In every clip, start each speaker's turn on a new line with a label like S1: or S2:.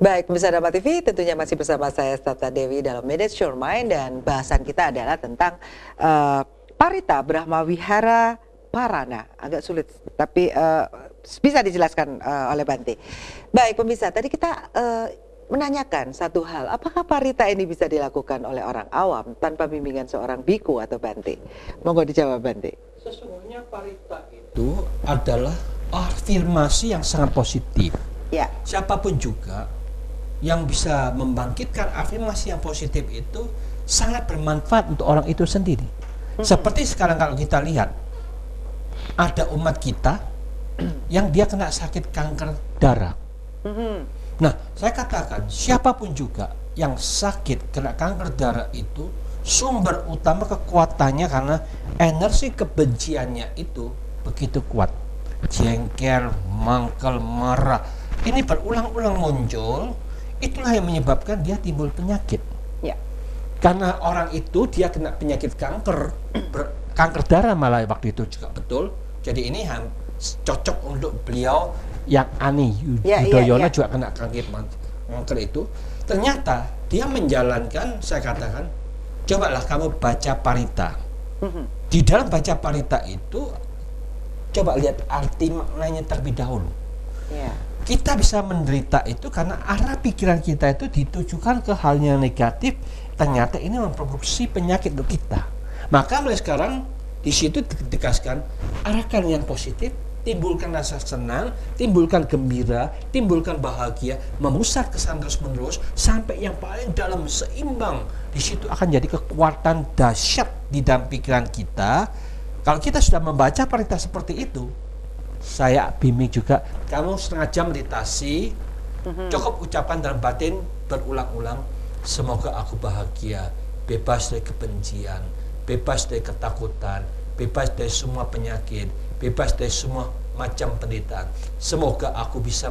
S1: Baik, pemirsa Dharma TV, tentunya masih bersama saya Stata Dewi dalam Manage Your Mind, dan bahasan kita adalah tentang Parita Brahma Wihara Parana. Agak sulit, tapi bisa dijelaskan oleh Bante. Baik, pemirsa, tadi kita menanyakan satu hal, apakah Parita ini bisa dilakukan oleh orang awam tanpa bimbingan seorang biku atau Bante? Monggo dijawab, Bante.
S2: Sesungguhnya Parita itu adalah afirmasi yang sangat positif.
S1: Ya.
S2: Siapapun juga yang bisa membangkitkan afirmasi yang positif itu sangat bermanfaat untuk orang itu sendiri. Seperti sekarang kalau kita lihat, ada umat kita yang dia kena sakit kanker darah. Nah, saya katakan siapapun juga yang sakit kena kanker darah itu sumber utama kekuatannya karena energi kebenciannya itu begitu kuat. Jengkel, mangkel, marah. Ini berulang-ulang muncul. Itulah yang menyebabkan dia timbul penyakit.
S1: Ya.
S2: Karena orang itu dia kena penyakit kanker, kanker darah malah waktu itu juga betul. Jadi ini cocok untuk beliau yang Ani Yudhoyono juga kena kanker itu. Ternyata dia menjalankan, saya katakan, cobalah kamu baca Parita. Di dalam baca Parita itu, coba lihat arti maknanya terlebih dahulu.
S1: Ya.
S2: Kita bisa menderita itu karena arah pikiran kita itu ditujukan ke hal yang negatif. Ternyata ini memproduksi penyakit untuk kita. Maka mulai sekarang di situ ditegaskan, arahkan yang positif, timbulkan rasa senang, timbulkan gembira, timbulkan bahagia, memusat kesan terus menerus sampai yang paling dalam seimbang. Di situ akan jadi kekuatan dahsyat di dalam pikiran kita. Kalau kita sudah membaca Parita seperti itu, saya bimbing juga, kamu setengah jam meditasi, cukup ucapan dalam batin berulang-ulang, semoga aku bahagia, bebas dari kebencian, bebas dari ketakutan, bebas dari semua penyakit, bebas dari semua macam penderitaan. Semoga aku bisa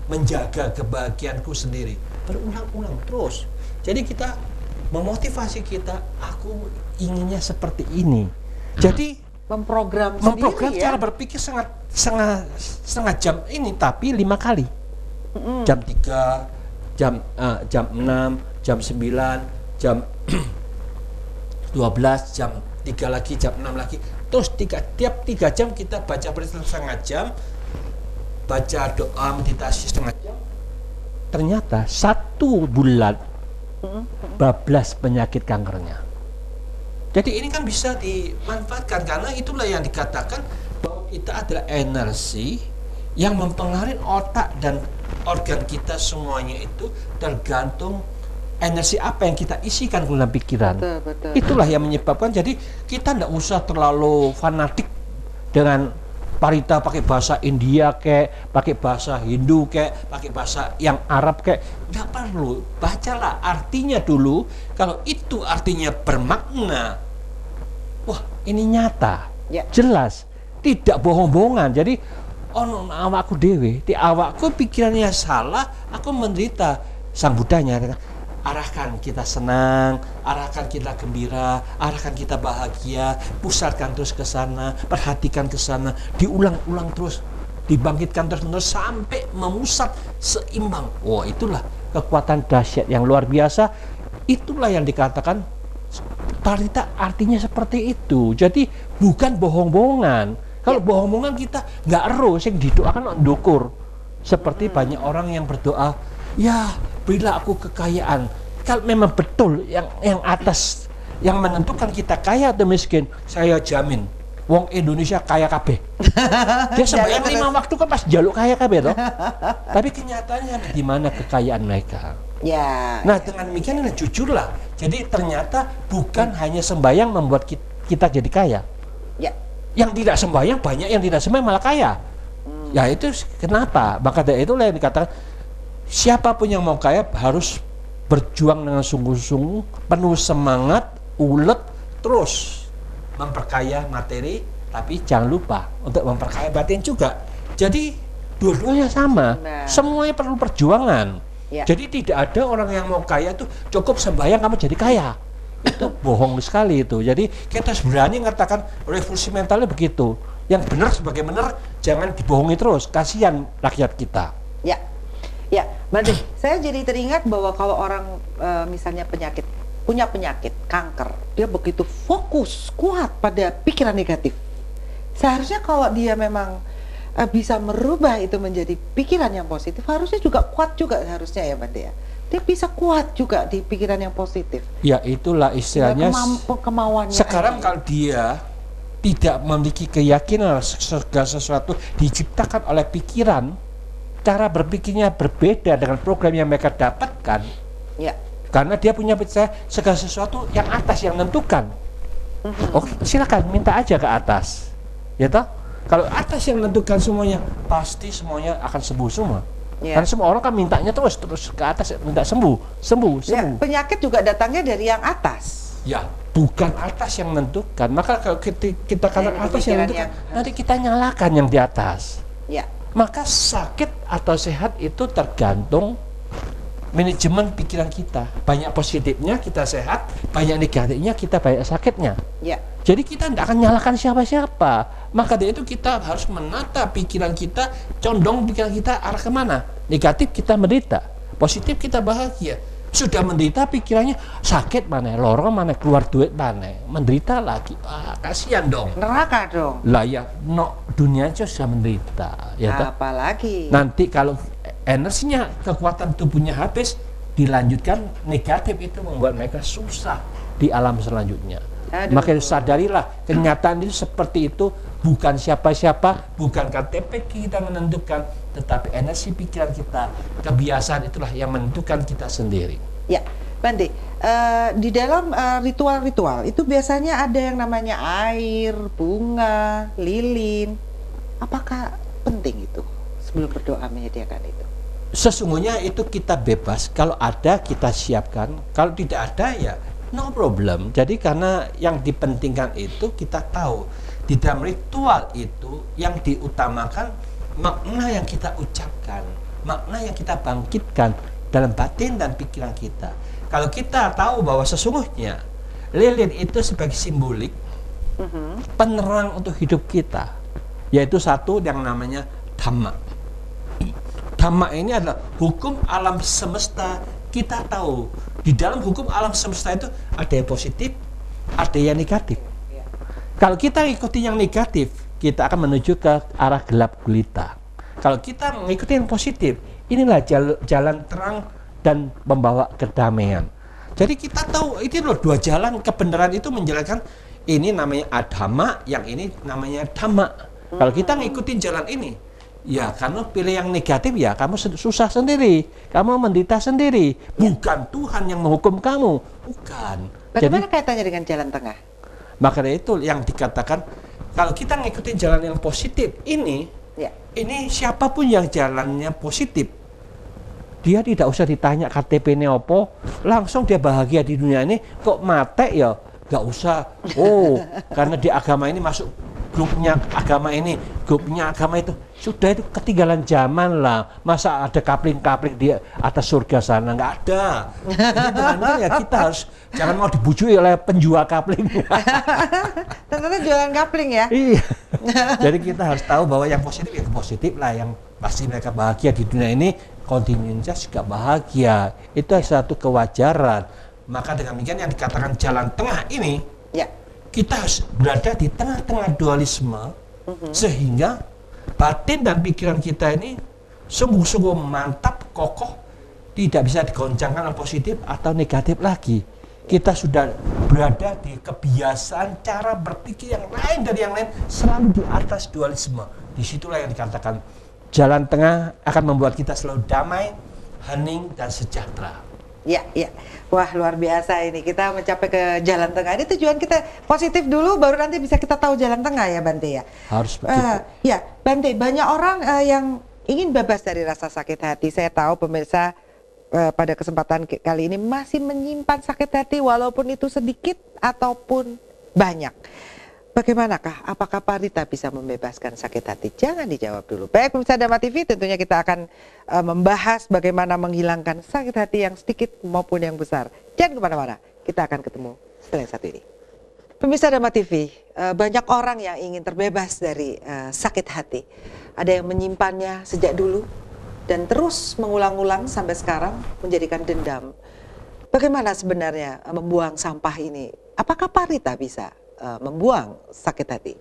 S2: menjaga kebahagiaanku sendiri. Berulang-ulang terus. Jadi kita memotivasi kita, aku inginnya seperti ini. Jadi
S1: memprogram
S2: cara berpikir setengah jam ini, tapi 5 kali. Jam 3, jam 6, jam 9, jam 12, jam 3 lagi, jam 6 lagi. Terus tiap 3 jam kita baca Parita setengah jam, baca doa meditasi setengah jam. Ternyata 1 bulan bablas penyakit kankernya. Jadi ini kan bisa dimanfaatkan karena itulah yang dikatakan bahwa kita adalah energi yang mempengaruhi otak dan organ kita, semuanya itu tergantung energi apa yang kita isikan dalam pikiran. Betul. Itulah yang menyebabkan, jadi kita tidak usah terlalu fanatik dengan Parita pakai bahasa India kayak, pakai bahasa Hindu kayak, pakai bahasa yang Arab kayak, nggak perlu. Bacalah artinya dulu. Kalau itu artinya bermakna, wah ini nyata, jelas, tidak bohong-bohongan. Jadi awakku dewe, di awakku pikirannya salah, aku menderita. Sang Buddha nyatakan, arahkan kita senang, arahkan kita gembira, arahkan kita bahagia, pusatkan terus ke sana, perhatikan ke sana, diulang-ulang terus, dibangkitkan terus-menerus sampai memusat seimbang. Wah, itulah kekuatan dahsyat yang luar biasa. Itulah yang dikatakan Parita artinya seperti itu. Jadi bukan bohong-bohongan. Kalau bohong-bohongan kita nggak harus yang didoakan ndukur. Seperti banyak orang yang berdoa, ya berilah aku kekayaan. Kalau memang betul yang atas yang menentukan kita kaya atau miskin, saya jamin wong Indonesia kaya kabeh. Dia sembahyang 5 waktu kan pas jaluk kaya kabeh toh. Tapi kenyataannya di mana kekayaan mereka?
S1: Ya.
S2: Nah, dengan demikian jujurlah. Jadi ternyata bukan hanya sembahyang membuat kita jadi kaya.
S1: Ya.
S2: Yang tidak sembahyang banyak yang tidak sembahyang malah kaya. Ya itu kenapa? Maka dari itulah yang dikatakan siapapun yang mau kaya harus berjuang dengan sungguh-sungguh, penuh semangat, ulet, terus memperkaya materi, tapi jangan lupa untuk memperkaya batin juga. Jadi dua-duanya sama, semuanya perlu perjuangan. Jadi tidak ada orang yang mau kaya itu cukup sembahyang kamu jadi kaya. Itu bohong sekali itu. Jadi kita harus berani mengatakan revolusi mentalnya begitu. Yang benar sebagai benar, jangan dibohongi terus. Kasihan rakyat kita.
S1: Ya. Ya, Bante, saya jadi teringat bahwa kalau orang misalnya punya penyakit kanker, dia begitu fokus kuat pada pikiran negatif. Seharusnya kalau dia memang bisa merubah itu menjadi pikiran yang positif, harusnya juga kuat juga seharusnya ya Bante ya. Dia bisa kuat juga di pikiran yang positif.
S2: Ya itulah istilahnya.
S1: Kemauannya.
S2: Sekarang kalau dia tidak memiliki keyakinan segala sesuatu diciptakan oleh pikiran, cara berpikirnya berbeda dengan program yang mereka dapatkan. Ya. Karena dia punya percaya segala sesuatu yang atas yang menentukan. Oke, silakan minta aja ke atas. Ya toh? Kalau atas yang menentukan semuanya, pasti semuanya akan sembuh semua. Ya. Karena semua orang kan mintanya terus ke atas, minta sembuh. Ya,
S1: penyakit juga datangnya dari yang atas.
S2: Ya, bukan atas yang menentukan. Maka kalau kita katakan atas yang menentukan, nanti kita nyalakan yang di atas. Ya. Maka sakit atau sehat itu tergantung manajemen pikiran kita. Banyak positifnya kita sehat, banyak negatifnya kita banyak sakitnya. Ya. Jadi kita tidak akan nyalakan siapa-siapa. Maka dari itu kita harus menata pikiran kita, condong pikiran kita arah kemana. Negatif kita menderita, positif kita bahagia. Sudah menderita pikirannya sakit mana, lorong mana, keluar duit mana, menderita lagi. Kasihan dong.
S1: Neraka dong.
S2: Lah ya, dunia aja sudah menderita. Ya
S1: apalagi.
S2: Nanti kalau energinya, kekuatan tubuhnya habis, dilanjutkan negatif itu membuat mereka susah di alam selanjutnya. Maka sadarilah kenyataan itu seperti itu, bukan siapa-siapa, bukan KTP kita menentukan, tetapi energi pikiran kita, kebiasaan itulah yang menentukan kita sendiri.
S1: Ya, Bante, di dalam ritual-ritual itu biasanya ada yang namanya air, bunga, lilin. Apakah penting itu sebelum berdoa menyediakan itu?
S2: Sesungguhnya itu kita bebas, kalau ada kita siapkan, kalau tidak ada ya no problem. Jadi karena yang dipentingkan itu kita tahu di dalam ritual itu yang diutamakan makna yang kita ucapkan, makna yang kita bangkitkan dalam batin dan pikiran kita. Kalau kita tahu bahwa sesungguhnya lilin itu sebagai simbolik penerang untuk hidup kita, yaitu satu yang namanya dhamma. Dhamma ini adalah hukum alam semesta. Kita tahu di dalam hukum alam semesta itu ada yang positif, ada yang negatif. Kalau kita mengikuti yang negatif, kita akan menuju ke arah gelap gulita. Kalau kita mengikuti yang positif, inilah jalan terang dan membawa kedamaian. Jadi kita tahu ini loh dua jalan kebenaran itu menjalankan, ini namanya adhamma, yang ini namanya dhamma. Kalau kita ngikutin jalan ini, ya kamu pilih yang negatif ya kamu susah sendiri, kamu menderita sendiri, bukan Tuhan yang menghukum kamu, bukan.
S1: Bagaimana kaitannya dengan jalan tengah?
S2: Maka itu yang dikatakan kalau kita ngikutin jalan yang positif ini, ini siapapun yang jalannya positif, dia tidak usah ditanya KTP-nya apa, langsung dia bahagia di dunia ini. Kok mate ya nggak usah, karena di agama ini masuk grupnya agama ini, grupnya agama itu, sudah itu ketinggalan zaman lah. Masa ada kapling-kapling di atas surga sana? Nggak ada. Jadi ya kita harus jangan mau dibujuki oleh penjual kapling.
S1: Ternyata jualan kapling ya?
S2: Iya. Jadi kita harus tahu bahwa yang positif ya positif lah, yang pasti mereka bahagia di dunia ini, kontinuitas juga bahagia. Itu satu kewajaran. Maka dengan demikian yang dikatakan jalan tengah ini, kita harus berada di tengah-tengah dualisme, sehingga batin dan pikiran kita ini sungguh-sungguh mantap, kokoh, tidak bisa digoncangkan oleh positif atau negatif lagi. Kita sudah berada di kebiasaan cara berpikir yang lain dari yang lain, selalu di atas dualisme. Disitulah yang dikatakan jalan tengah akan membuat kita selalu damai, hening, dan sejahtera.
S1: Ya. Wah, luar biasa ini. Kita mencapai ke jalan tengah. Ini tujuan kita positif dulu, baru nanti bisa kita tahu jalan tengah ya, Bante ya.
S2: Harus begitu.
S1: Ya, Bante, banyak orang yang ingin bebas dari rasa sakit hati. Saya tahu pemirsa pada kesempatan kali ini masih menyimpan sakit hati, walaupun itu sedikit ataupun banyak. Bagaimanakah? Apakah Parita bisa membebaskan sakit hati? Jangan dijawab dulu. Baik, pemirsa Dhamma TV, tentunya kita akan membahas bagaimana menghilangkan sakit hati yang sedikit maupun yang besar. Jangan kemana-mana, kita akan ketemu setelah yang satu ini. Pemirsa Dhamma TV, banyak orang yang ingin terbebas dari sakit hati. Ada yang menyimpannya sejak dulu, dan terus mengulang-ulang sampai sekarang menjadikan dendam. Bagaimana sebenarnya membuang sampah ini? Apakah Parita bisa membuang sakit hati?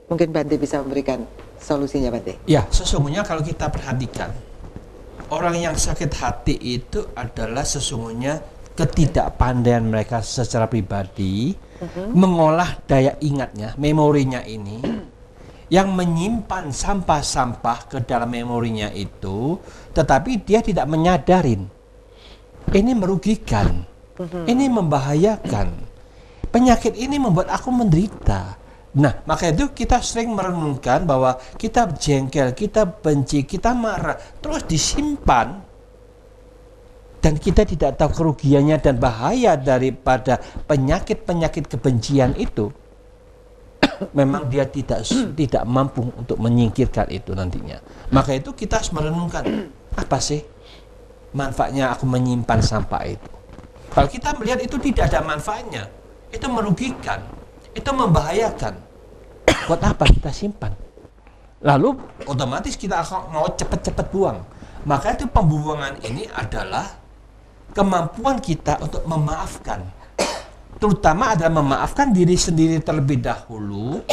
S1: Mungkin Bante bisa memberikan solusinya, Bante.
S2: Ya, sesungguhnya kalau kita perhatikan, orang yang sakit hati itu adalah sesungguhnya ketidakpandaian mereka secara pribadi mengolah daya ingatnya, memorinya ini, yang menyimpan sampah-sampah ke dalam memorinya itu, tetapi dia tidak menyadarin. Ini merugikan, ini membahayakan. Penyakit ini membuat aku menderita. Nah, maka itu kita sering merenungkan bahwa kita jengkel, kita benci, kita marah, terus disimpan, dan kita tidak tahu kerugiannya dan bahaya daripada penyakit-penyakit kebencian itu. Memang dia tidak mampu untuk menyingkirkan itu nantinya. Maka itu kita harus merenungkan, apa sih manfaatnya aku menyimpan sampah itu? Kalau kita melihat itu tidak ada manfaatnya, itu merugikan, itu membahayakan, buat apa kita simpan? Lalu otomatis kita akan mau cepat-cepat buang. Maka itu pembuangan ini adalah kemampuan kita untuk memaafkan, terutama adalah memaafkan diri sendiri terlebih dahulu,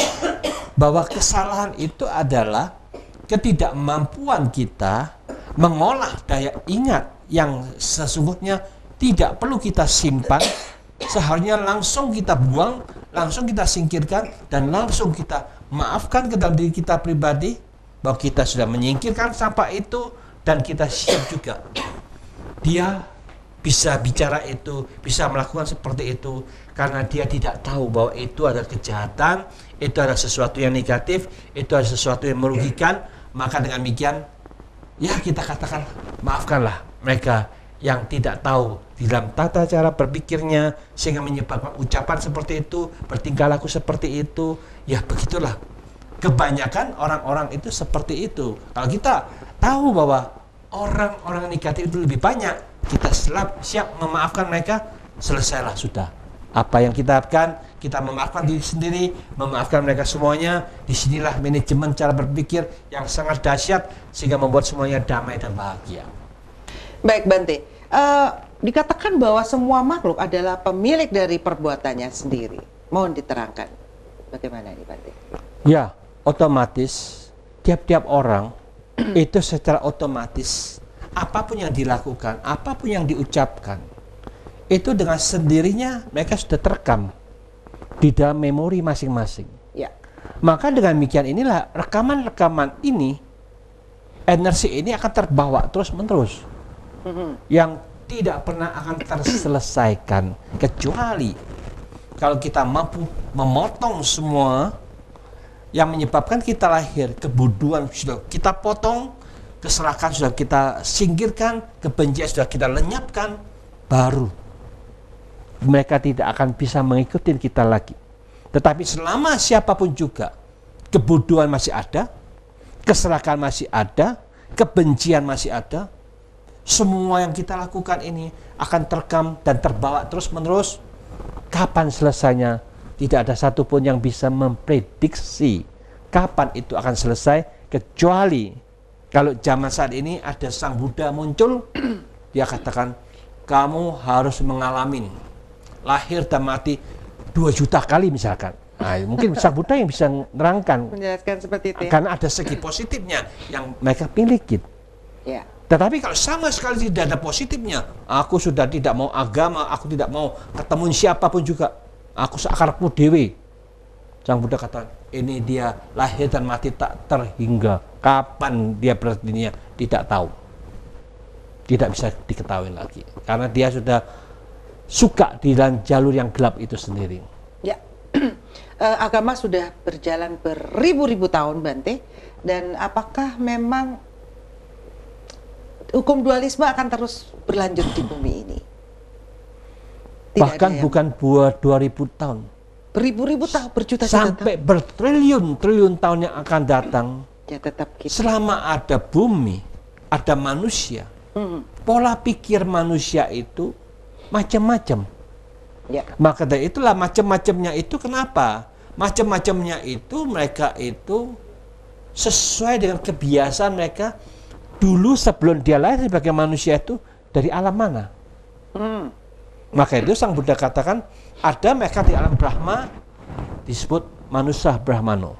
S2: bahwa kesalahan itu adalah ketidakmampuan kita mengolah daya ingat yang sesungguhnya tidak perlu kita simpan. Seharusnya langsung kita buang, langsung kita singkirkan, dan langsung kita maafkan ke dalam diri kita pribadi bahwa kita sudah menyingkirkan sampah itu, dan kita siap juga. Dia bisa bicara itu, bisa melakukan seperti itu, karena dia tidak tahu bahwa itu adalah kejahatan, itu adalah sesuatu yang negatif, itu adalah sesuatu yang merugikan. Maka dengan demikian, ya kita katakan, maafkanlah mereka yang tidak tahu di dalam tata cara berpikirnya, sehingga menyebabkan ucapan seperti itu, bertingkah laku seperti itu. Ya begitulah, kebanyakan orang-orang itu seperti itu. Kalau kita tahu bahwa orang-orang negatif itu lebih banyak, kita siap memaafkan mereka, selesailah sudah. Apa yang kita lakukan, kita memaafkan diri sendiri, memaafkan mereka semuanya. Disinilah manajemen cara berpikir yang sangat dahsyat, sehingga membuat semuanya damai dan bahagia.
S1: Baik, Bante. Dikatakan bahwa semua makhluk adalah pemilik dari perbuatannya sendiri. Mohon diterangkan bagaimana ini, Bante?
S2: Ya, otomatis tiap-tiap orang itu secara otomatis apapun yang dilakukan, apapun yang diucapkan, itu dengan sendirinya mereka sudah terekam di dalam memori masing-masing.
S1: Ya.
S2: Maka dengan demikian inilah rekaman-rekaman ini, energi ini akan terbawa terus-menerus, yang tidak pernah akan terselesaikan, kecuali kalau kita mampu memotong semua yang menyebabkan kita lahir, kebodohan sudah kita potong, keserakahan sudah kita singkirkan, kebencian sudah kita lenyapkan, baru mereka tidak akan bisa mengikuti kita lagi. Tetapi selama siapapun juga, kebodohan masih ada, keserakahan masih ada, kebencian masih ada, semua yang kita lakukan ini akan terekam dan terbawa terus-menerus. Kapan selesainya? Tidak ada satupun yang bisa memprediksi kapan itu akan selesai, kecuali kalau zaman saat ini ada Sang Buddha muncul, dia katakan, kamu harus mengalami lahir dan mati 2 juta kali misalkan. Nah, mungkin Sang Buddha yang bisa menerangkan,
S1: menjelaskan seperti itu ya?
S2: Karena ada segi positifnya yang mereka miliki.
S1: Ya.
S2: Tetapi kalau sama sekali tidak ada positifnya, aku sudah tidak mau agama, aku tidak mau ketemu siapapun juga, aku seakarku dewi. Sang Buddha kata, ini dia lahir dan mati tak terhingga. Kapan dia berdunia tidak tahu, tidak bisa diketahui lagi, karena dia sudah suka di dalam jalur yang gelap itu sendiri.
S1: Ya. Agama sudah berjalan beribu-ribu tahun, Bante, dan apakah memang hukum dualisme akan terus berlanjut di bumi ini?
S2: Bahkan bukan buat 2000 tahun,
S1: beribu-ribu tahun, berjuta-juta
S2: sampai bertriliun-triliun tahun yang akan datang.
S1: Ya, tetap kita.
S2: Selama ada bumi, ada manusia, pola pikir manusia itu macam-macam.
S1: Ya.
S2: Maka dari itulah macam-macamnya itu kenapa? Macam-macamnya itu mereka itu sesuai dengan kebiasaan mereka dulu sebelum dia lahir sebagai manusia itu dari alam mana? Maka itu Sang Buddha katakan ada mereka di alam Brahma disebut manusia Brahmano.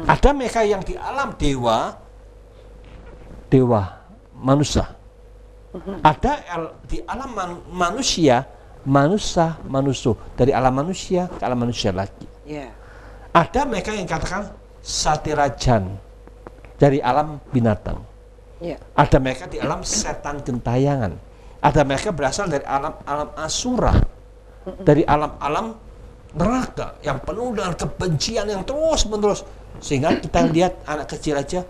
S2: Ada mereka yang di alam dewa manusia. Ada di alam manusia dari alam manusia ke alam manusia lagi. Ada mereka yang katakan satirajan dari alam binatang. Ada mereka di alam setan gentayangan. Ada mereka berasal dari alam asura, dari alam neraka yang penuh dengan kebencian yang terus menerus, sehingga kita lihat anak kecil aja,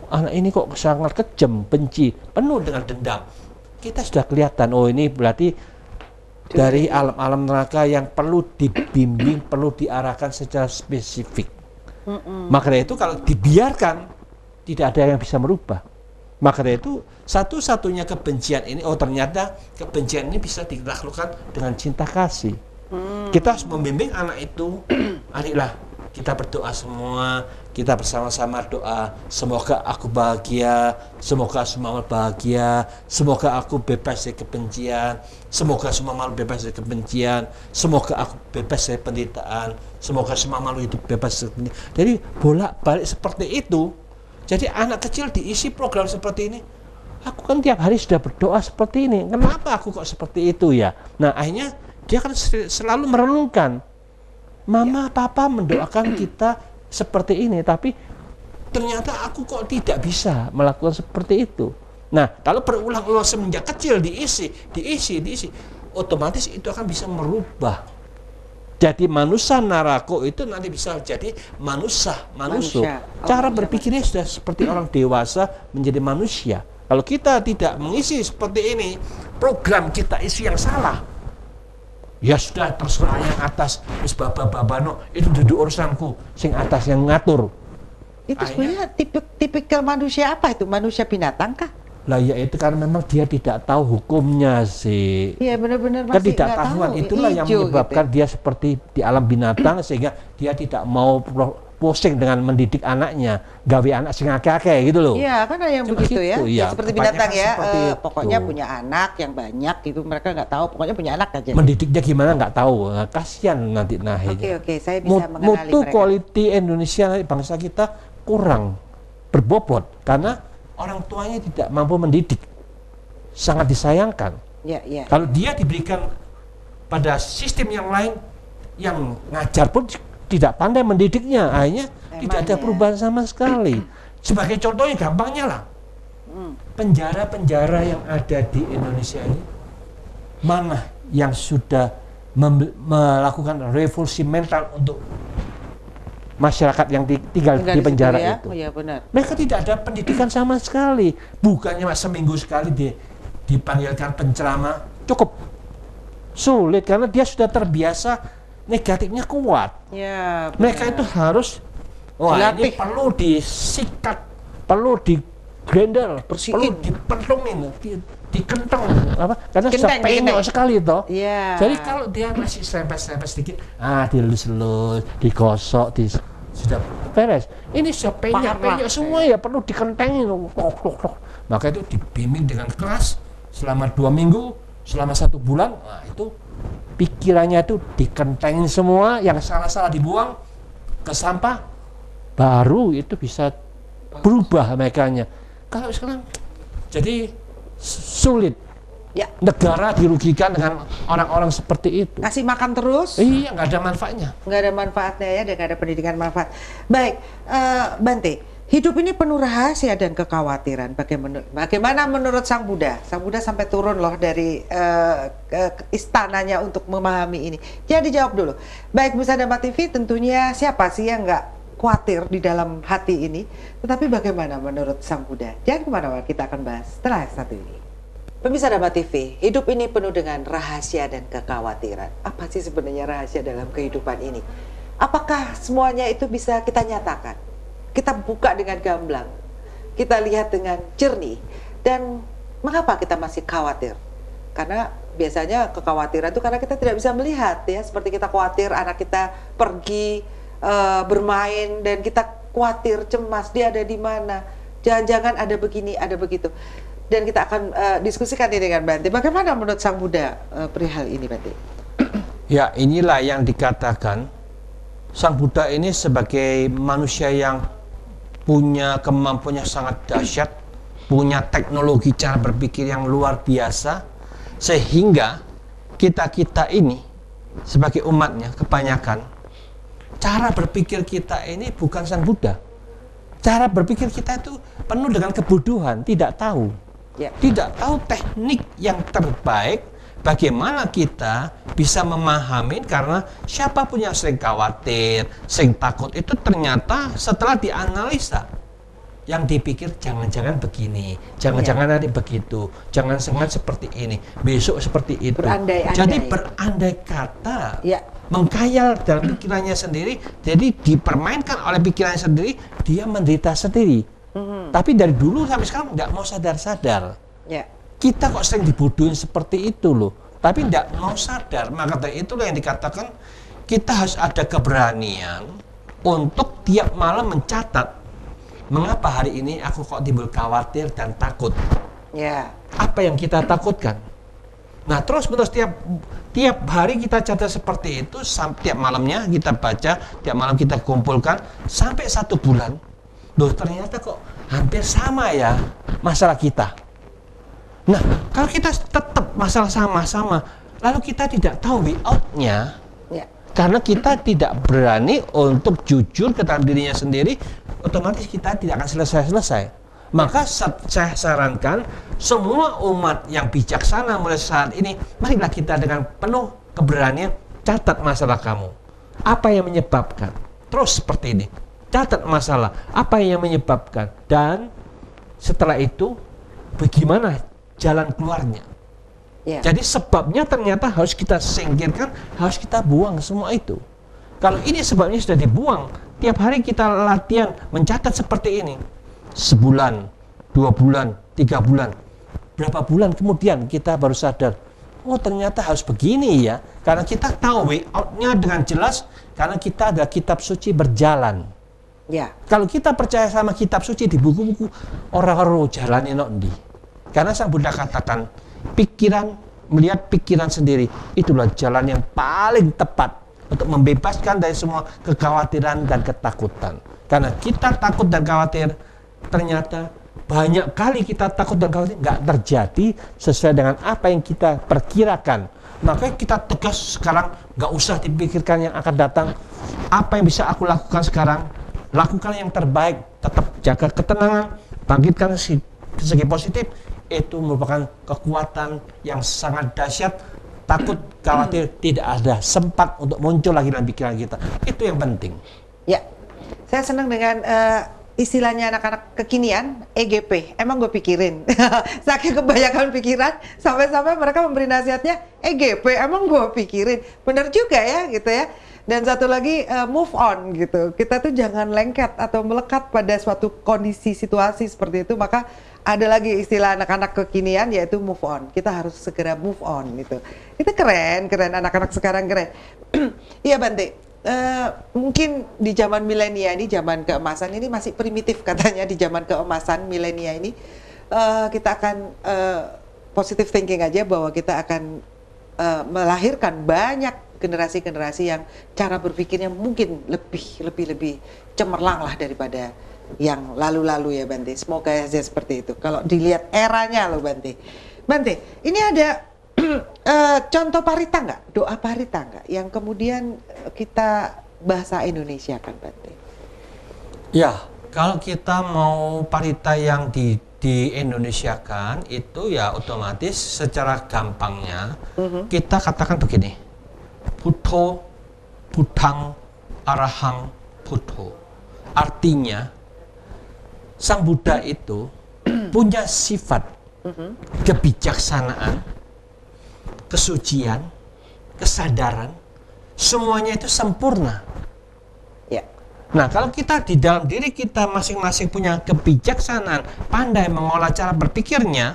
S2: anak ini kok sangat kejam, benci, penuh dengan dendam. Kita sudah kelihatan, oh ini berarti dari alam-alam neraka yang perlu dibimbing, perlu diarahkan secara spesifik. Maka dari itu kalau dibiarkan, tidak ada yang bisa merubah. Maka dari itu satu-satunya kebencian ini, ternyata kebencian ini bisa dilakukan dengan cinta kasih. Kita harus membimbing anak itu, ayolah kita berdoa semua, kita bersama-sama doa, semoga aku bahagia, semoga semua bahagia, semoga aku bebas dari kebencian, semoga semua makhluk bebas dari kebencian, semoga aku bebas dari penderitaan, semoga semua makhluk hidup bebas dari kebencian. Jadi bolak-balik seperti itu. Jadi anak kecil diisi program seperti ini. Aku kan tiap hari sudah berdoa seperti ini. Kenapa aku kok seperti itu ya? Nah akhirnya dia kan selalu merenungkan. Mama, papa mendoakan kita seperti ini. Tapi ternyata aku kok tidak bisa melakukan seperti itu. Nah kalau berulang-ulang semenjak kecil diisi. Otomatis itu akan bisa merubah. Jadi manusia narako itu nanti bisa jadi manusia. Cara berpikirnya sudah seperti orang dewasa menjadi manusia. Kalau kita tidak mengisi seperti ini, program kita isi yang salah. Ya sudah terserah yang atas, wis babano itu duduk urusanku, sing atas yang ngatur.
S1: Itu sebenarnya tipikal manusia apa itu? Manusia binatang kah?
S2: Lah ya itu karena memang dia tidak tahu hukumnya sih.
S1: Iya benar-benar masih
S2: ketidaktahuan itulah yang menyebabkan gitu. Dia seperti di alam binatang sehingga dia tidak mau pusing dengan mendidik anaknya, gawe anak sing akeh-akeh gitu loh.
S1: Iya kan ada yang begitu ya.
S2: Ya,
S1: seperti binatang ya. Pokoknya
S2: itu.
S1: Punya anak yang banyak gitu, mereka nggak tahu. Pokoknya punya anak aja.
S2: Mendidiknya gimana nggak tahu. Nah, kasihan nanti
S1: Oke, saya bisa mengenali
S2: mutu
S1: mereka.
S2: quality Indonesia bangsa kita kurang berbobot karena orang tuanya tidak mampu mendidik. Sangat disayangkan. Kalau dia diberikan pada sistem yang lain, yang ngajar pun tidak pandai mendidiknya, akhirnya tidak ada perubahan sama sekali. Sebagai contohnya gampangnya lah, penjara-penjara yang ada di Indonesia ini, mana yang sudah melakukan revolusi mental untuk masyarakat yang tinggal di penjara itu.
S1: Ya, benar.
S2: Mereka tidak ada pendidikan sama sekali. Bukannya seminggu sekali dipanggilkan penceramah, cukup. Sulit karena dia sudah terbiasa negatifnya kuat.
S1: Ya, benar.
S2: Mereka itu harus ini perlu disikat, perlu digender, perlu dipentumin, dikenteng karena sudah penyok sekali toh. Jadi kalau dia masih serempet sedikit, dilus-lus, digosok, sudah beres. Ini sudah penyok semua ya perlu dikentengin. Maka itu dibimbing dengan keras selama 2 minggu, selama 1 bulan. Nah, itu pikirannya itu dikentengin semua, yang salah-salah dibuang ke sampah, baru itu bisa berubah mereka-nya. Kalau sekarang jadi sulit. Negara dirugikan dengan orang-orang seperti itu.
S1: Kasih makan terus?
S2: Iya, nggak ada manfaatnya.
S1: Nggak ada manfaatnya ya, dan nggak ada pendidikan manfaat. Baik, Bante, hidup ini penuh rahasia dan kekhawatiran. Bagaimana menurut Sang Buddha? Sang Buddha sampai turun loh dari istananya untuk memahami ini. Jangan dijawab dulu. Baik, Bisa Dhamma TV, tentunya siapa sih yang nggak khawatir di dalam hati ini? Tetapi bagaimana menurut Sang Buddha? Jangan kemana-mana, kita akan bahas setelah satu ini. Pemirsa Dhamma TV, hidup ini penuh dengan rahasia dan kekhawatiran. Apa sih sebenarnya rahasia dalam kehidupan ini? Apakah semuanya itu bisa kita nyatakan? Kita buka dengan gamblang, kita lihat dengan jernih. Dan mengapa kita masih khawatir? Karena biasanya kekhawatiran itu karena kita tidak bisa melihat ya. Seperti kita khawatir anak kita pergi bermain dan kita khawatir, cemas, dia ada di mana. jangan-jangan ada begini, ada begitu. Dan kita akan diskusikan ini dengan Bante. Bagaimana menurut Sang Buddha perihal ini, Bante?
S2: Ya, inilah yang dikatakan Sang Buddha ini sebagai manusia yang punya kemampuan yang sangat dahsyat, punya teknologi cara berpikir yang luar biasa, sehingga kita ini sebagai umatnya kebanyakan cara berpikir kita ini bukan Sang Buddha. Cara berpikir kita itu penuh dengan kebodohan, tidak tahu. Tidak tahu teknik yang terbaik bagaimana kita bisa memahami, karena siapapun yang sering khawatir, sering takut itu ternyata setelah dianalisa yang dipikir jangan-jangan begini, jangan-jangan nanti begitu, jangan-jangan seperti ini, besok seperti itu. Jadi berandai kata, mengkhayal dalam pikirannya sendiri, jadi dipermainkan oleh pikirannya sendiri, dia menderita sendiri. Tapi dari dulu sampai sekarang nggak mau sadar-sadar. Kita kok sering dibodohin seperti itu loh, tapi tidak mau sadar. Maka dari itulah yang dikatakan kita harus ada keberanian untuk tiap malam mencatat, mengapa hari ini aku kok timbul khawatir dan takut. Apa yang kita takutkan? Nah, terus tiap hari kita catat seperti itu, tiap malamnya kita baca, tiap malam kita kumpulkan sampai 1 bulan. Loh, ternyata kok hampir sama ya masalah kita. Nah, kalau kita tetap masalah sama-sama, lalu kita tidak tahu way out-nya, karena kita tidak berani untuk jujur ke dalam dirinya sendiri, otomatis kita tidak akan selesai-selesai. Maka saya sarankan semua umat yang bijaksana mulai saat ini, marilah kita dengan penuh keberanian catat masalah kamu. Apa yang menyebabkan? Terus seperti ini. Catat masalah, apa yang menyebabkan, dan setelah itu bagaimana jalan keluarnya. Jadi sebabnya ternyata harus kita singkirkan, harus kita buang semua itu. Kalau ini sebabnya sudah dibuang, tiap hari kita latihan mencatat seperti ini. Sebulan, 2 bulan, 3 bulan. Berapa bulan kemudian kita baru sadar, oh ternyata harus begini ya. Karena kita tahu way out-nya dengan jelas, karena kita ada kitab suci berjalan. Kalau kita percaya sama kitab suci di buku-buku, orang-orang jalannya nanti. Karena Sang Buddha katakan, melihat pikiran sendiri, itulah jalan yang paling tepat untuk membebaskan dari semua kekhawatiran dan ketakutan. Karena kita takut dan khawatir, ternyata banyak kali kita takut dan khawatir nggak terjadi sesuai dengan apa yang kita perkirakan. Makanya kita tegas sekarang, nggak usah dipikirkan yang akan datang. Apa yang bisa aku lakukan sekarang? Lakukan yang terbaik, tetap jaga ketenangan, bangkitkan segi positif. Itu merupakan kekuatan yang sangat dahsyat. Takut, khawatir tidak ada sempat untuk muncul lagi dalam pikiran kita. Itu yang penting.
S1: Saya senang dengan istilahnya anak-anak kekinian, EGP. Emang gue pikirin. Saking kebanyakan pikiran, sampai-sampai mereka memberi nasihatnya EGP. Emang gue pikirin. Benar juga ya, gitu ya. Dan satu lagi, move on gitu. Kita tuh jangan lengket atau melekat pada suatu kondisi situasi seperti itu. Maka ada lagi istilah anak-anak kekinian, yaitu move on. Kita harus segera move on gitu. Itu keren anak-anak sekarang keren. Iya Bante, mungkin di zaman milenial ini, zaman keemasan ini masih primitif katanya. Di zaman keemasan milenial ini kita akan positive thinking aja bahwa kita akan melahirkan banyak generasi-generasi yang cara berpikirnya mungkin lebih cemerlang lah daripada yang lalu-lalu ya Bante. Semoga saja seperti itu. Kalau dilihat eranya loh Bante. Bante, ini ada contoh parita nggak? Doa parita nggak? Yang kemudian kita bahasa Indonesia kan Bante?
S2: Ya, kalau kita mau parita yang di Indonesiakan itu ya otomatis secara gampangnya kita katakan begini. Buddho, Buddhang, Arahang, Buddho. Artinya Sang Buddha itu punya sifat kebijaksanaan, kesucian, kesadaran, semuanya itu sempurna. Nah, kalau kita di dalam diri kita masing-masing punya kebijaksanaan, pandai mengolah cara berpikirnya,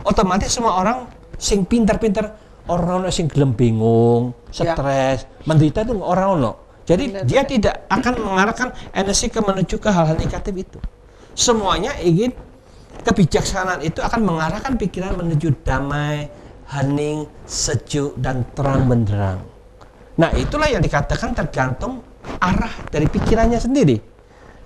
S2: otomatis semua orang sing pintar-pintar, orang sing gelem bingung, stres, menderita itu orang ono. Jadi dia tidak akan mengarahkan energi menuju ke hal-hal negatif itu. Semuanya ingin kebijaksanaan itu akan mengarahkan pikiran menuju damai, hening, sejuk, dan terang benderang. Nah, itulah yang dikatakan tergantung arah dari pikirannya sendiri.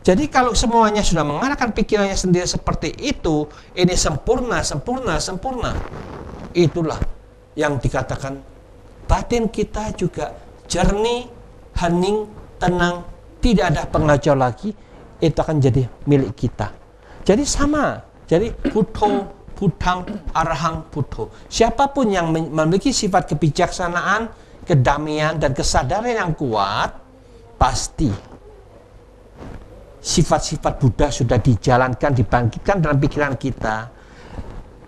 S2: Jadi kalau semuanya sudah mengarahkan pikirannya sendiri seperti itu, ini sempurna, sempurna, sempurna. Itulah yang dikatakan batin kita juga jernih, hening, tenang, tidak ada pengacau lagi, itu akan jadi milik kita. Jadi sama, jadi Buddho, Buddhang, Arahang, Buddho. Siapapun yang memiliki sifat kebijaksanaan, kedamaian, dan kesadaran yang kuat, pasti sifat-sifat Buddha sudah dijalankan, dibangkitkan dalam pikiran kita.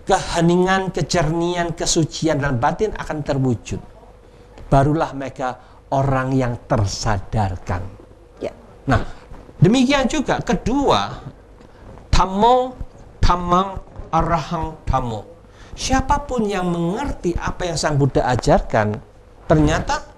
S2: Keheningan, kejernihan, kesucian dalam batin akan terwujud. Barulah mereka orang yang tersadarkan.
S1: Ya.
S2: Nah, demikian juga kedua, Dhammo, Dhammang, Arahang, Dhammo. Siapapun yang mengerti apa yang Sang Buddha ajarkan, ternyata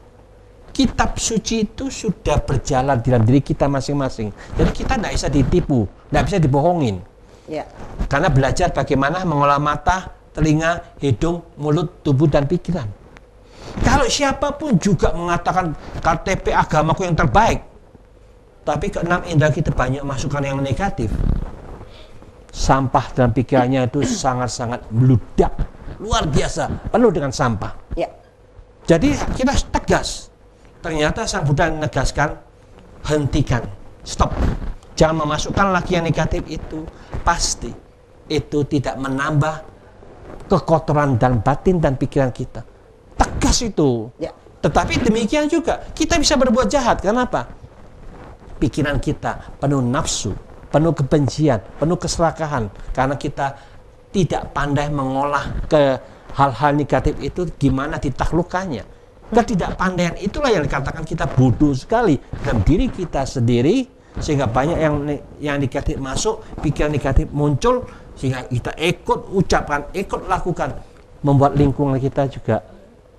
S2: kitab suci itu sudah berjalan dalam diri kita masing-masing. Jadi kita tidak bisa ditipu, tidak bisa dibohongin.
S1: Ya.
S2: Karena belajar bagaimana mengolah mata, telinga, hidung, mulut, tubuh, dan pikiran. Kalau siapapun juga mengatakan KTP agamaku yang terbaik, tapi keenam indera kita banyak masukan yang negatif, sampah dalam pikirannya itu sangat-sangat meludak, luar biasa, penuh dengan sampah.
S1: Ya.
S2: Jadi kita tegas. Ternyata Sang Buddha menegaskan, hentikan, stop. Jangan memasukkan lagi yang negatif itu. Pasti itu tidak menambah kekotoran dan batin dan pikiran kita. Tegas itu.
S1: Ya.
S2: Tetapi demikian juga kita bisa berbuat jahat. Kenapa? Pikiran kita penuh nafsu, penuh kebencian, penuh keserakahan. Karena kita tidak pandai mengolah ke hal-hal negatif itu gimana ditaklukkannya. Ketidakpandaian itulah yang dikatakan kita bodoh sekali dalam diri kita sendiri, sehingga banyak yang negatif masuk, pikiran negatif muncul, sehingga kita ikut ucapkan, ikut lakukan, membuat lingkungan kita juga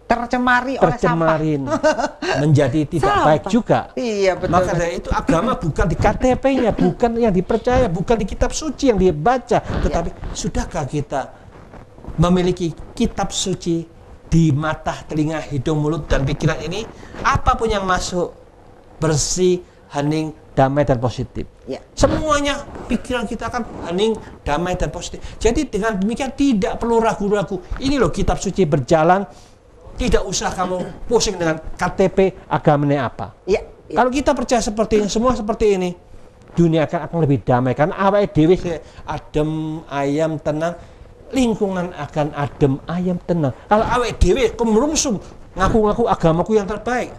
S1: Tercemari oleh
S2: tercemarin,
S1: sampah.
S2: menjadi tidak
S1: Sampah.
S2: baik juga.
S1: Iya, betul.
S2: Maka dari itu agama bukan di KTP-nya, bukan yang dipercaya, bukan di kitab suci yang dibaca, tetapi sudahkah kita memiliki kitab suci di mata, telinga, hidung, mulut, dan pikiran ini? Apapun yang masuk bersih, hening, damai, dan positif.
S1: Ya.
S2: Semuanya pikiran kita akan hening, damai, dan positif. Jadi dengan demikian tidak perlu ragu-ragu. Ini loh kitab suci berjalan. Tidak usah kamu pusing dengan KTP agamanya apa.
S1: Ya.
S2: Kalau kita percaya seperti ini, semua seperti ini, dunia akan lebih damai. Karena awake dhewe adem, ayam, tenang, lingkungan akan adem, ayam, tenang. Kalau awake dhewe kemerungsung, ngaku-ngaku agamaku yang terbaik,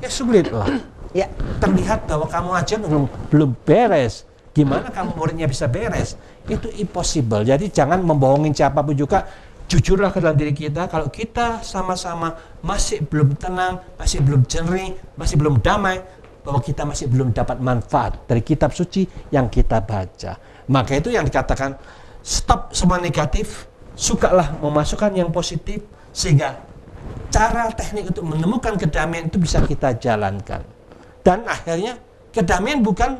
S2: ya sulit lah.
S1: Ya.
S2: Terlihat bahwa kamu aja belum beres. Gimana kamu muridnya bisa beres? Itu impossible. Jadi jangan membohongin siapapun juga. Jujurlah ke dalam diri kita. Kalau kita sama-sama masih belum tenang, masih belum jernih, masih belum damai, bahwa kita masih belum dapat manfaat dari kitab suci yang kita baca. Maka itu yang dikatakan, stop semua negatif, sukalah memasukkan yang positif, sehingga cara teknik untuk menemukan kedamaian itu bisa kita jalankan. Dan akhirnya kedamaian bukan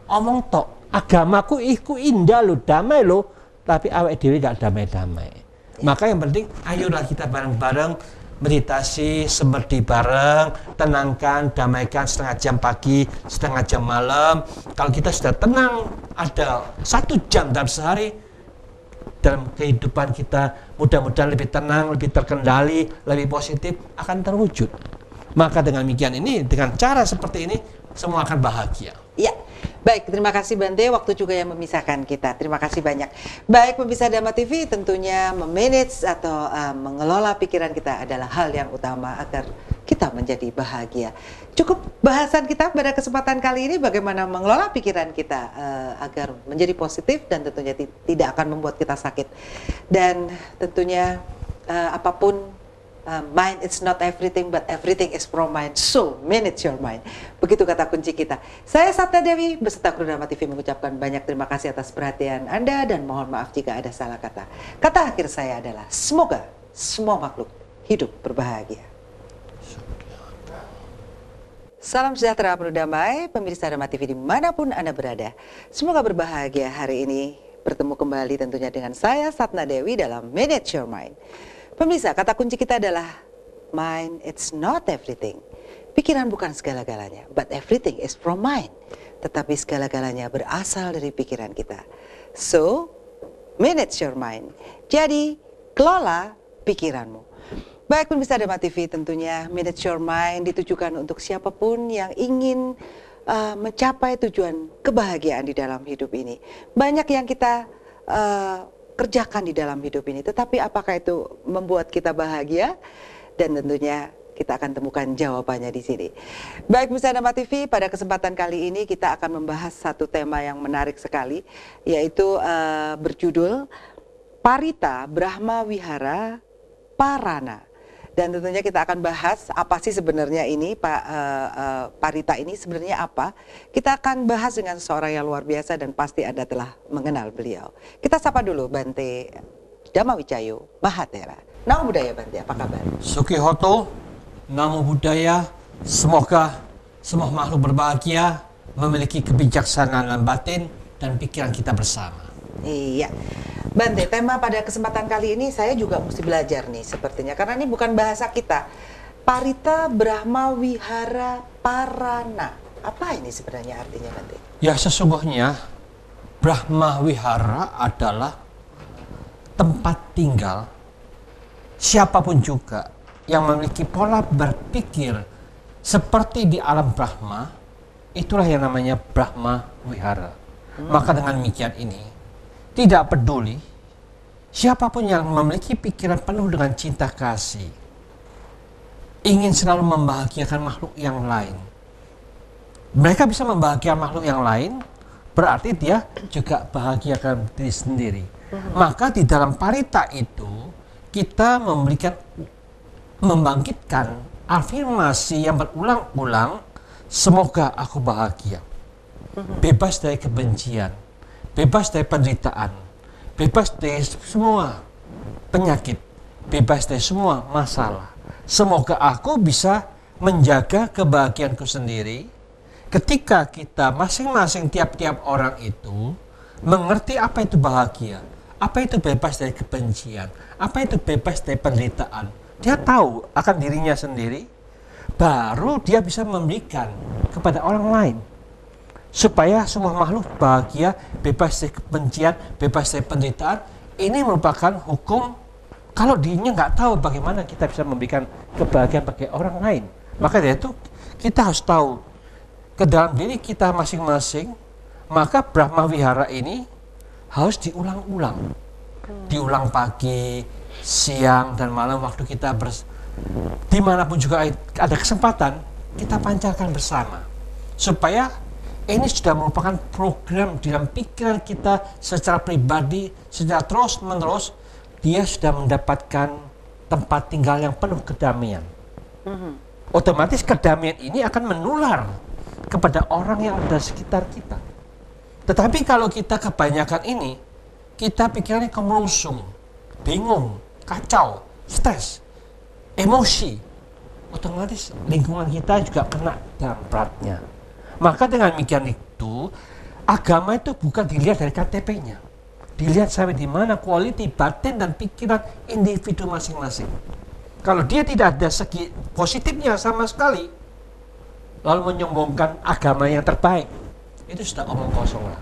S2: omong tok. Agamaku iku indah lo, damai lo, tapi awake dhewe gak damai-damai. Maka yang penting, ayolah kita bareng-bareng meditasi, semerdi bareng, tenangkan, damaikan setengah jam pagi, setengah jam malam. Kalau kita sudah tenang, ada 1 jam dalam sehari, dalam kehidupan kita mudah-mudahan lebih tenang, lebih terkendali, lebih positif, akan terwujud. Maka dengan demikian ini, dengan cara seperti ini, semua akan bahagia.
S1: Ya, baik, terima kasih Bante, waktu juga yang memisahkan kita. Terima kasih banyak. Baik, pemirsa Dhamma TV, tentunya memanage atau mengelola pikiran kita adalah hal yang utama agar kita menjadi bahagia. Cukup bahasan kita pada kesempatan kali ini, bagaimana mengelola pikiran kita agar menjadi positif dan tentunya tidak akan membuat kita sakit. Dan tentunya apapun, mind is not everything, but everything is from mind. So, manage your mind. Begitu kata kunci kita. Saya Sabta Dewi beserta kru Dhamma TV mengucapkan banyak terima kasih atas perhatian Anda dan mohon maaf jika ada salah kata. Kata akhir saya adalah semoga semua makhluk hidup berbahagia. Salam sejahtera penuh damai, pemirsa Dharma TV dimanapun Anda berada. Semoga berbahagia hari ini. Bertemu kembali tentunya dengan saya, Satna Dewi, dalam Manage Your Mind. Pemirsa, kata kunci kita adalah mind, it's not everything. Pikiran bukan segala-galanya, but everything is from mind. Tetapi segala-galanya berasal dari pikiran kita. So, manage your mind. Jadi, kelola pikiranmu. Baik pemirsa Dharma TV, tentunya Manage Your Mind ditujukan untuk siapapun yang ingin mencapai tujuan kebahagiaan di dalam hidup ini. Banyak yang kita kerjakan di dalam hidup ini, tetapi apakah itu membuat kita bahagia? Dan tentunya kita akan temukan jawabannya di sini. Baik pemirsa Dharma TV, pada kesempatan kali ini kita akan membahas satu tema yang menarik sekali, yaitu berjudul Parita Brahma Wihara Parana. Dan tentunya kita akan bahas apa sih sebenarnya ini Parita ini sebenarnya apa. Kita akan bahas dengan seorang yang luar biasa dan pasti Anda telah mengenal beliau. Kita sapa dulu Bante Dhamma Wicayo Mahatera. Namo Buddhaya Bante, apa kabar?
S2: Sukihoto, Namo Buddhaya, semoga semua makhluk berbahagia, memiliki kebijaksanaan batin dan pikiran kita bersama.
S1: Iya, Bante, tema pada kesempatan kali ini saya juga mesti belajar nih sepertinya, karena ini bukan bahasa kita. Parita Brahma Wihara Parana, apa ini sebenarnya artinya, Bante?
S2: Ya, sesungguhnya Brahma Wihara adalah tempat tinggal siapapun juga yang memiliki pola berpikir seperti di alam Brahma, itulah yang namanya Brahma Wihara. Maka dengan demikian ini, tidak peduli siapapun yang memiliki pikiran penuh dengan cinta kasih, ingin selalu membahagiakan makhluk yang lain. Mereka bisa membahagiakan makhluk yang lain, berarti dia juga bahagiakan diri sendiri. Maka di dalam parita itu, kita membangkitkan afirmasi yang berulang-ulang, semoga aku bahagia, bebas dari kebencian, bebas dari penderitaan, bebas dari semua penyakit, bebas dari semua masalah. Semoga aku bisa menjaga kebahagiaanku sendiri. Ketika kita masing-masing tiap-tiap orang itu mengerti apa itu bahagia, apa itu bebas dari kebencian, apa itu bebas dari penderitaan, dia tahu akan dirinya sendiri, baru dia bisa memberikan kepada orang lain. Supaya semua makhluk bahagia, bebas dari kebencian, bebas dari penderitaan. Ini merupakan hukum. Kalau dirinya nggak tahu bagaimana kita bisa memberikan kebahagiaan bagi orang lain. Maka dari itu kita harus tahu ke dalam diri kita masing-masing. Maka Brahma Wihara ini harus diulang-ulang. Diulang pagi, siang, dan malam waktu kita dimanapun juga ada kesempatan, kita pancarkan bersama. Supaya ini sudah merupakan program di dalam pikiran kita secara pribadi, secara terus-menerus, dia sudah mendapatkan tempat tinggal yang penuh kedamaian. Otomatis kedamaian ini akan menular kepada orang yang ada di sekitar kita. Tetapi kalau kita kebanyakan ini, kita pikirannya kemerungsung, bingung, kacau, stres, emosi, otomatis lingkungan kita juga kena dampratnya. Maka dengan demikian itu, agama itu bukan dilihat dari KTP-nya. Dilihat sampai di mana kualiti batin dan pikiran individu masing-masing. Kalau dia tidak ada segi positifnya sama sekali, lalu menyombongkan agama yang terbaik, itu sudah omong kosong lah.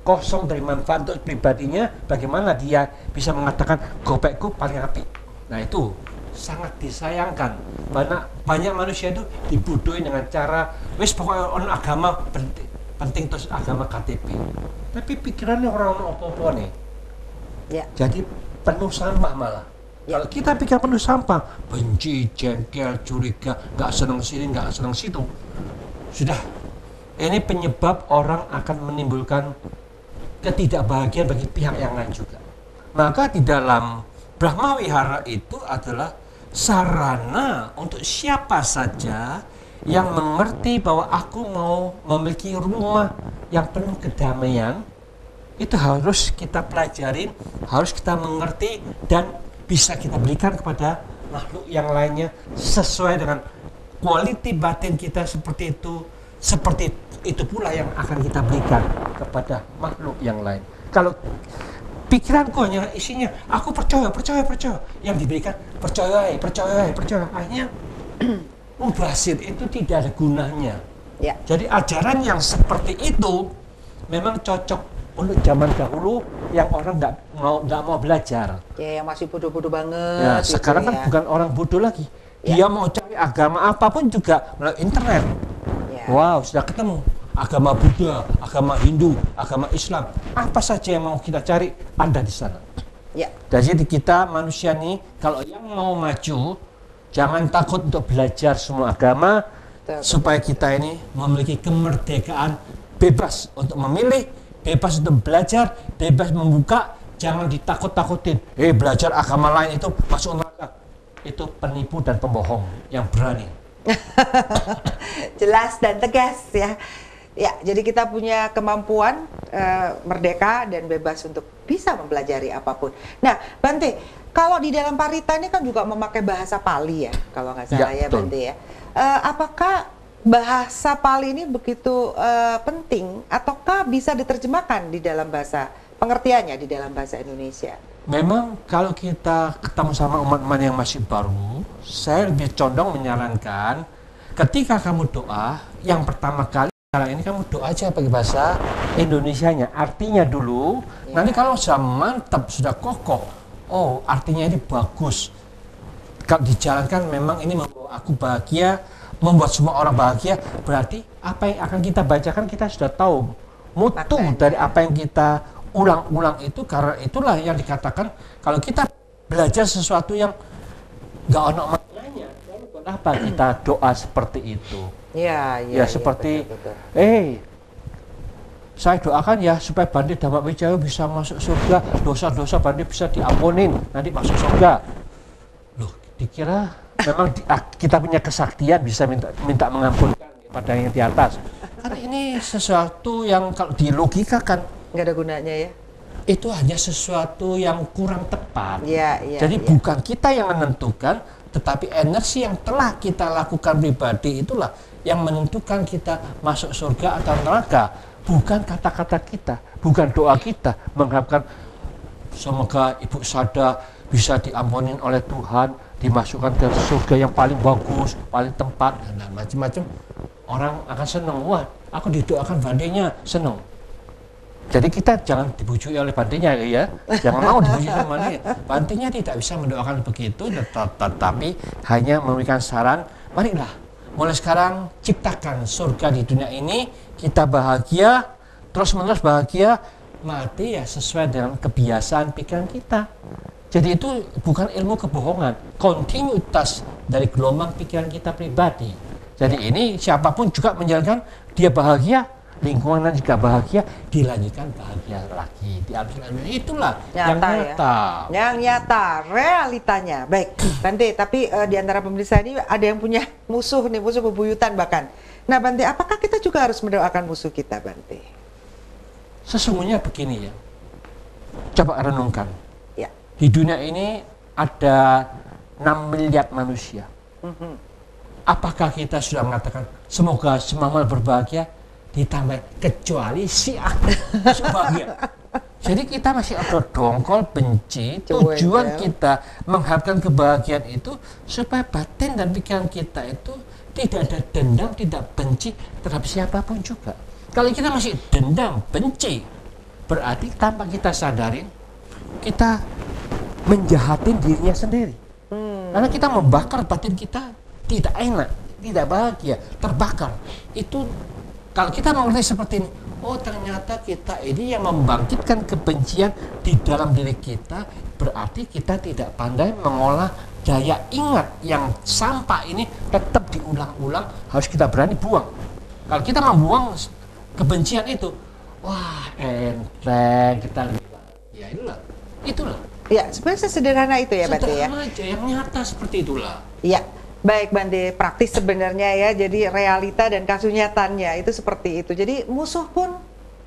S2: Kosong dari manfaat untuk pribadinya, bagaimana dia bisa mengatakan gopekku paling api. Nah itu sangat disayangkan. Banyak manusia itu dibodohi dengan cara wis pokoknya orang agama penting terus agama KTP. Tapi pikirannya orang apa-apa nih. Ya. Jadi penuh sampah malah. Ya. Kalau kita pikir penuh sampah, benci, jengkel, curiga, nggak senang sini, nggak senang situ, sudah. Ini penyebab orang akan menimbulkan ketidakbahagiaan bagi pihak yang lain juga. Maka di dalam Brahma Wihara itu adalah sarana untuk siapa saja yang mengerti bahwa aku mau memiliki rumah yang penuh kedamaian. Itu harus kita pelajarin, harus kita mengerti dan bisa kita berikan kepada makhluk yang lainnya sesuai dengan quality batin kita seperti itu pula yang akan kita berikan kepada makhluk yang lain. Kalau pikiranku hanya isinya aku percaya, yang diberikan percaya. Akhirnya mubazir itu tidak ada gunanya.
S1: Ya.
S2: Jadi ajaran yang seperti itu memang cocok untuk zaman dahulu yang orang nggak mau belajar.
S1: Ya, yang masih bodoh-bodoh banget.
S2: Ya,
S1: gitu
S2: sekarang kan
S1: ya.
S2: bukan orang bodoh lagi.
S1: Ya.
S2: Dia mau cari agama apapun juga melalui internet.
S1: Ya.
S2: Wow, sudah ketemu. Agama Buddha, agama Hindu, agama Islam. Apa saja yang mau kita cari, ada di sana.
S1: Ya.
S2: Jadi kita manusia nih, kalau yang mau maju, jangan takut untuk belajar semua agama, supaya kita ini memiliki kemerdekaan bebas untuk memilih, bebas untuk belajar, bebas membuka, jangan ditakut-takutin. Belajar agama lain itu masuk neraka. Itu penipu dan pembohong yang berani.
S1: Jelas dan tegas ya. Ya, jadi kita punya kemampuan merdeka dan bebas untuk bisa mempelajari apapun. Nah, Bante, kalau di dalam Parita ini kan juga memakai bahasa Pali ya, kalau nggak salah ya, Bante ya. Apakah bahasa Pali ini begitu penting, ataukah bisa diterjemahkan di dalam bahasa, pengertiannya di dalam bahasa Indonesia?
S2: Memang kalau kita ketemu sama umat-umat yang masih baru, saya lebih condong menyarankan ketika kamu doa, yang pertama kali sekarang ini kamu doa aja pakai bahasa Indonesianya, artinya dulu. Ya. Nanti kalau sudah mantap, sudah kokoh, oh artinya ini bagus. Kalau dijalankan memang ini membawa aku bahagia, membuat semua orang bahagia, berarti apa yang akan kita bacakan kita sudah tahu mutu dari apa yang kita ulang-ulang itu. Karena itulah yang dikatakan kalau kita belajar sesuatu yang nggak ono maknanya, kenapa kita doa seperti itu? Ya seperti betul. Saya doakan ya supaya Bante Dhamma Wijaya bisa masuk surga, dosa-dosa Bante bisa diampunin, nanti masuk surga. Loh, dikira memang kita punya kesaktian bisa minta mengampunkan pada yang di atas. Karena ini sesuatu yang kalau dilogikakan
S1: nggak ada gunanya ya.
S2: Itu hanya sesuatu yang kurang tepat. Jadi
S1: ya.
S2: bukan kita yang menentukan, tetapi energi yang telah kita lakukan pribadi itulah yang menentukan kita masuk surga atau neraka. Bukan kata-kata kita, bukan doa kita mengharapkan semoga Ibu Sada bisa diampunin oleh Tuhan, dimasukkan ke surga yang paling bagus, paling tempat, dan macam-macam. Orang akan senang, wah aku didoakan Bantenya, senang. Jadi kita jangan dibujuki oleh Bantenya ya, jangan mau dibujuki sama dia. Bantenya tidak bisa mendoakan begitu, tetapi hanya memberikan saran, marilah mulai sekarang ciptakan surga di dunia ini, kita bahagia, terus-menerus bahagia, mati ya sesuai dengan kebiasaan pikiran kita. Jadi itu bukan ilmu kebohongan, kontinuitas dari gelombang pikiran kita pribadi. Jadi ini siapapun juga menjalankan, dia bahagia, lingkungan juga bahagia, dilanjutkan bahagia lagi, itulah yang nyata.
S1: Yang nyata, realitanya. Baik, Bante, tapi di antara pemirsa ini ada yang punya musuh nih, musuh bebuyutan bahkan. Nah, Bante, apakah kita juga harus mendoakan musuh kita, Bante?
S2: Sesungguhnya begini ya, coba renungkan.
S1: Ya.
S2: Di dunia ini ada 6 miliar manusia. Apakah kita sudah mengatakan semoga semua berbahagia? Ditambah kecuali si aku sebahagia. Jadi kita masih ada dongkol, benci. Tujuan kita mengharapkan kebahagiaan itu supaya batin dan pikiran kita itu tidak ada dendam, tidak benci terhadap siapapun juga. Kalau kita masih dendam, benci, berarti tanpa kita sadarin kita menjahatin dirinya sendiri. Karena kita membakar batin kita, tidak enak, tidak bahagia, terbakar. Itu kalau kita mengerti seperti ini, oh ternyata kita ini yang membangkitkan kebencian di dalam diri kita, berarti kita tidak pandai mengolah daya ingat yang sampah ini tetap diulang-ulang, harus kita berani buang. Kalau kita membuang kebencian itu, wah enteng kita lihat. Ya itulah.
S1: Ya, sebenarnya sesederhana itu ya, Bante ya.
S2: Sederhana aja, yang nyata seperti itulah.
S1: Iya. Baik, Bante, praktis sebenarnya ya, jadi realita dan kasunyataannya itu seperti itu. Jadi musuh pun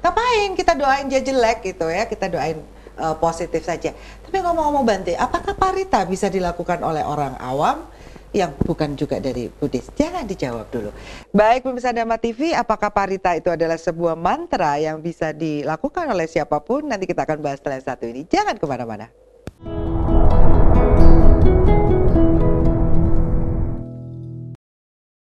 S1: ngapain kita doain dia jelek gitu ya, kita doain positif saja. Tapi ngomong-ngomong Bante, apakah Parita bisa dilakukan oleh orang awam yang bukan juga dari Buddhis? Jangan dijawab dulu. Baik pemirsa Dhamma TV, apakah parita itu adalah sebuah mantra yang bisa dilakukan oleh siapapun? Nanti kita akan bahas setelah yang satu ini. Jangan kemana-mana.